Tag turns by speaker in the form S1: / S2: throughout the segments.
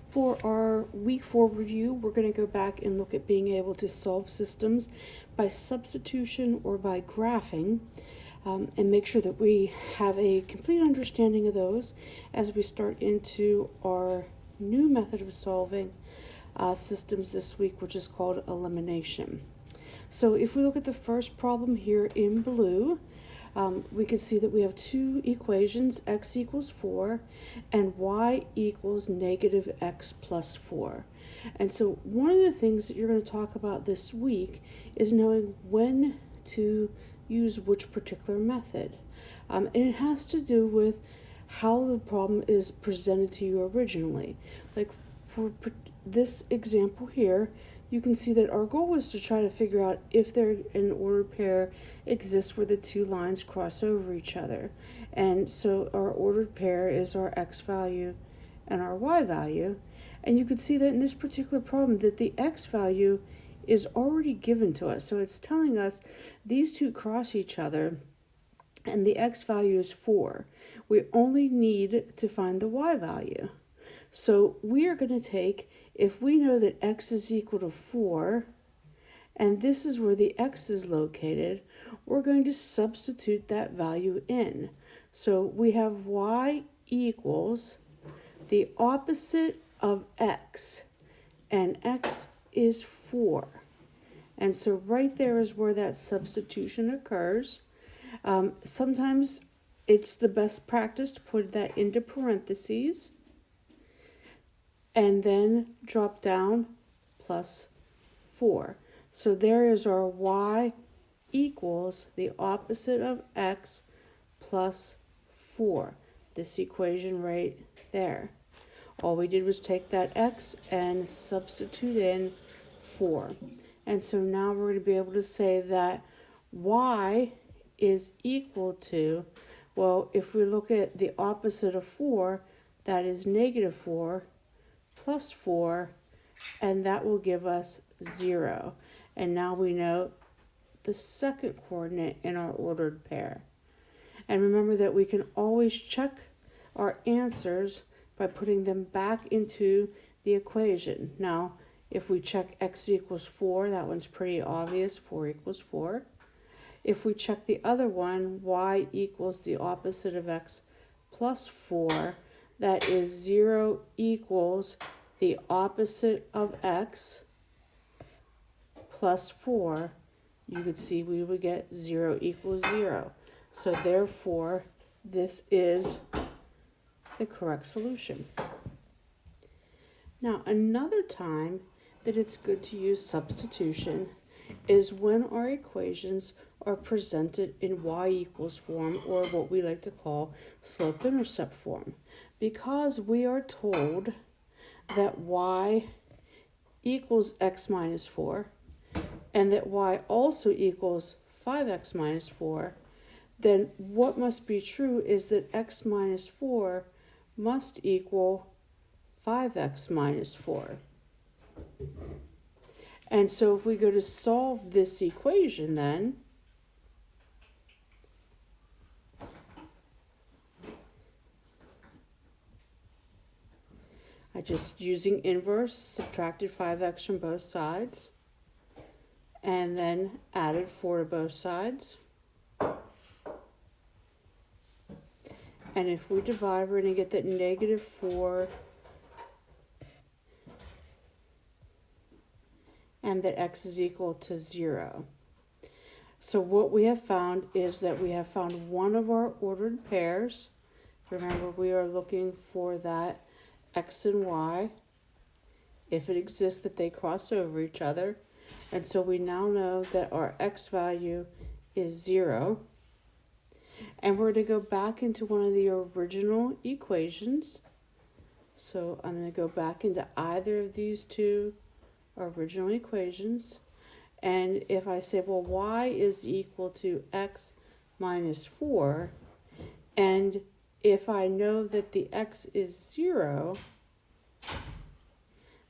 S1: For our week 4 review, we're going to go back and look at being able to solve systems by substitution or by graphing, and make sure that we have a complete understanding of those as we start into our new method of solving systems this week, which is called elimination. So if we look at the first problem here in blue, we can see that we have two equations, x equals 4 and y equals negative x plus 4. And so one of the things that you're going to talk about this week is knowing when to use which particular method. And it has to do with how the problem is presented to you originally. Like for this example here, you can see that our goal was to try to figure out if an ordered pair exists where the two lines cross over each other. And so our ordered pair is our x value and our y value. And you can see that in this particular problem that the x value is already given to us. So it's telling us these two cross each other and the x value is 4. We only need to find the y value. So we are going to take, if we know that x is equal to 4, and this is where the x is located, we're going to substitute that value in. So we have y equals the opposite of x, and x is 4. And so right there is where that substitution occurs. Sometimes it's the best practice to put that into parentheses and then drop down plus 4. So there is our y equals the opposite of x plus 4. This equation right there. All we did was take that x and substitute in 4. And so now we're going to be able to say that y is equal to, well, if we look at the opposite of 4, that is negative 4 plus 4, and that will give us 0. And now we know the second coordinate in our ordered pair. And remember that we can always check our answers by putting them back into the equation. Now, if we check x equals 4, that one's pretty obvious, 4 equals 4. If we check the other one, y equals the opposite of x plus 4, that is 0 equals the opposite of x plus 4. You could see we would get 0 equals 0. So therefore, this is the correct solution. Now, another time that it's good to use substitution is when our equations are presented in y equals form, or what we like to call slope-intercept form, because we are told that y equals x minus 4 and that y also equals 5x minus 4, then what must be true is that x minus 4 must equal 5x minus 4. And so if we go to solve this equation then, I just, using inverse, subtracted 5x from both sides, and then added 4 to both sides. And if we divide, we're going to get that negative 4, and that x is equal to 0. So what we have found is that we have found one of our ordered pairs. Remember, we are looking for that x and y, if it exists, that they cross over each other. And so we now know that our x value is 0. And we're going to go back into one of the original equations. So I'm going to go back into either of these two original equations. And if I say, well, y is equal to x minus 4, and if I know that the x is 0,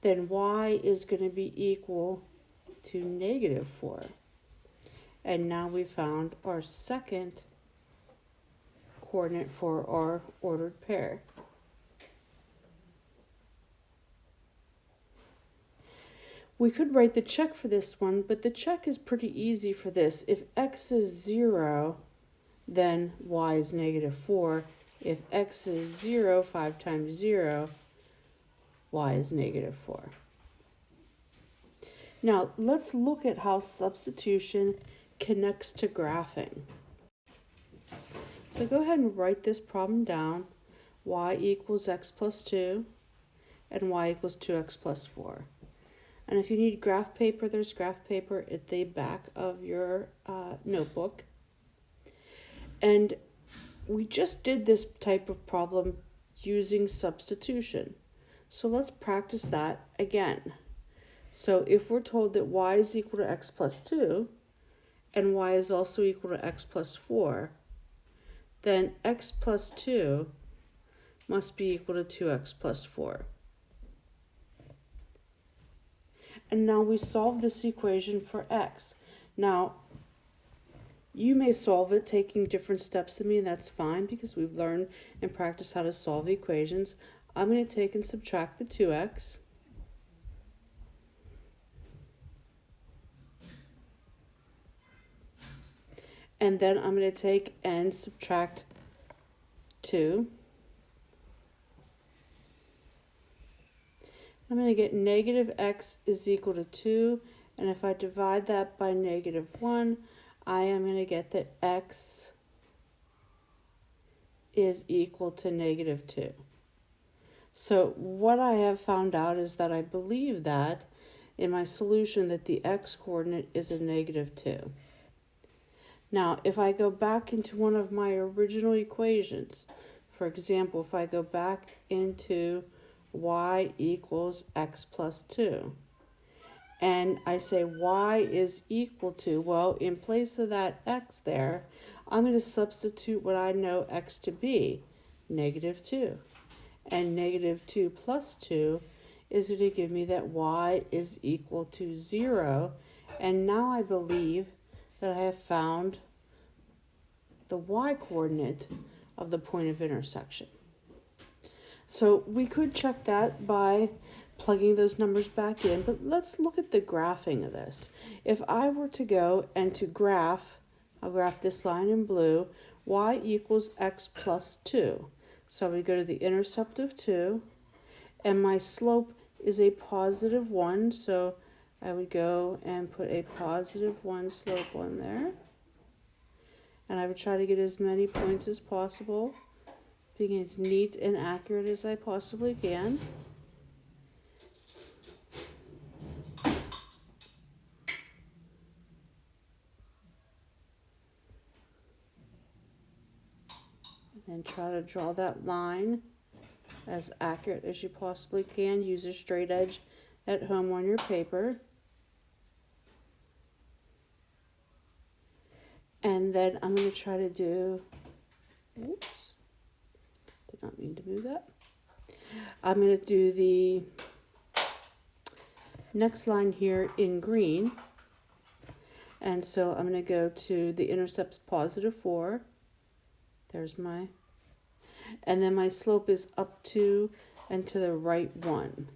S1: then y is going to be equal to negative 4. And now we found our second coordinate for our ordered pair. We could write the check for this one, but the check is pretty easy for this. If x is 0, then y is -4. If x is 0, 5 times 0, y is -4. Now, let's look at how substitution connects to graphing. So go ahead and write this problem down. Y equals x plus 2, and y equals 2x plus 4. And if you need graph paper, there's graph paper at the back of your notebook. And we just did this type of problem using substitution. So let's practice that again. So if we're told that y is equal to x plus 2, and y is also equal to x plus 4, then x plus 2 must be equal to 2x plus 4. And now we solve this equation for x. Now, you may solve it taking different steps than me, and that's fine because we've learned and practiced how to solve equations. I'm going to take and subtract the 2x. And then I'm going to take and subtract 2. I'm going to get negative x is equal to 2, and if I divide that by -1, I am going to get that x is equal to -2. So what I have found out is that I believe that in my solution that the x-coordinate is a -2. Now, if I go back into one of my original equations, for example, if I go back into y equals x plus 2, and I say y is equal to, well, in place of that x there, I'm going to substitute what I know x to be, -2. And -2 plus 2 is going to give me that y is equal to 0. And now I believe that I have found the y-coordinate of the point of intersection. So we could check that by plugging those numbers back in, but let's look at the graphing of this. If I were to go and to graph, I'll graph this line in blue, y equals x plus 2. So we go to the intercept of 2, and my slope is a +1, so I would go and put a +1 slope on there. And I would try to get as many points as possible, being as neat and accurate as I possibly can. And then try to draw that line as accurate as you possibly can. Use a straight edge at home on your paper. And then I'm going to try to do, oops, did not mean to move that. I'm going to do the next line here in green. And so I'm going to go to the intercept's +4. There's my, and then my slope is up 2 and to the right 1.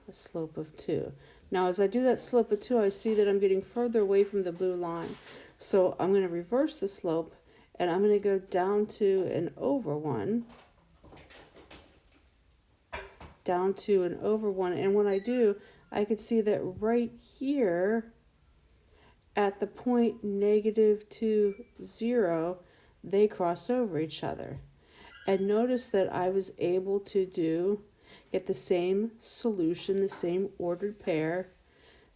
S1: A slope of 2. Now as I do that slope of 2, I see that I'm getting further away from the blue line. So I'm going to reverse the slope, and I'm going to go down to and over 1. Down to and over 1. And when I do, I can see that right here at the point -2, 0, they cross over each other. And notice that I was able to get the same solution, the same ordered pair,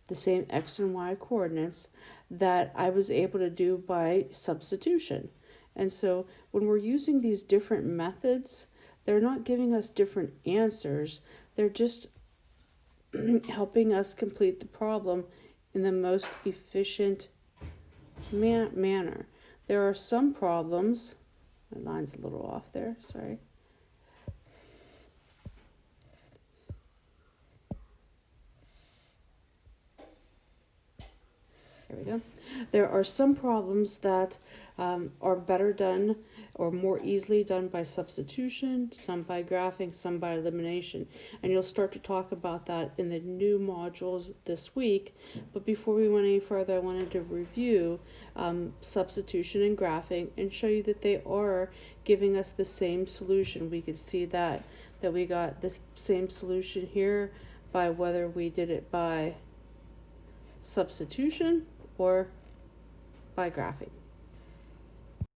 S1: the same x and y coordinates that I was able to do by substitution. And so when we're using these different methods, they're not giving us different answers. They're just helping us complete the problem in the most efficient manner. There are some problems, my line's a little off there, sorry. There we go. There are some problems that are better done or more easily done by substitution, some by graphing, some by elimination. And you'll start to talk about that in the new modules this week. But before we went any further, I wanted to review substitution and graphing and show you that they are giving us the same solution. We could see that we got the same solution here by whether we did it by substitution or by graphing.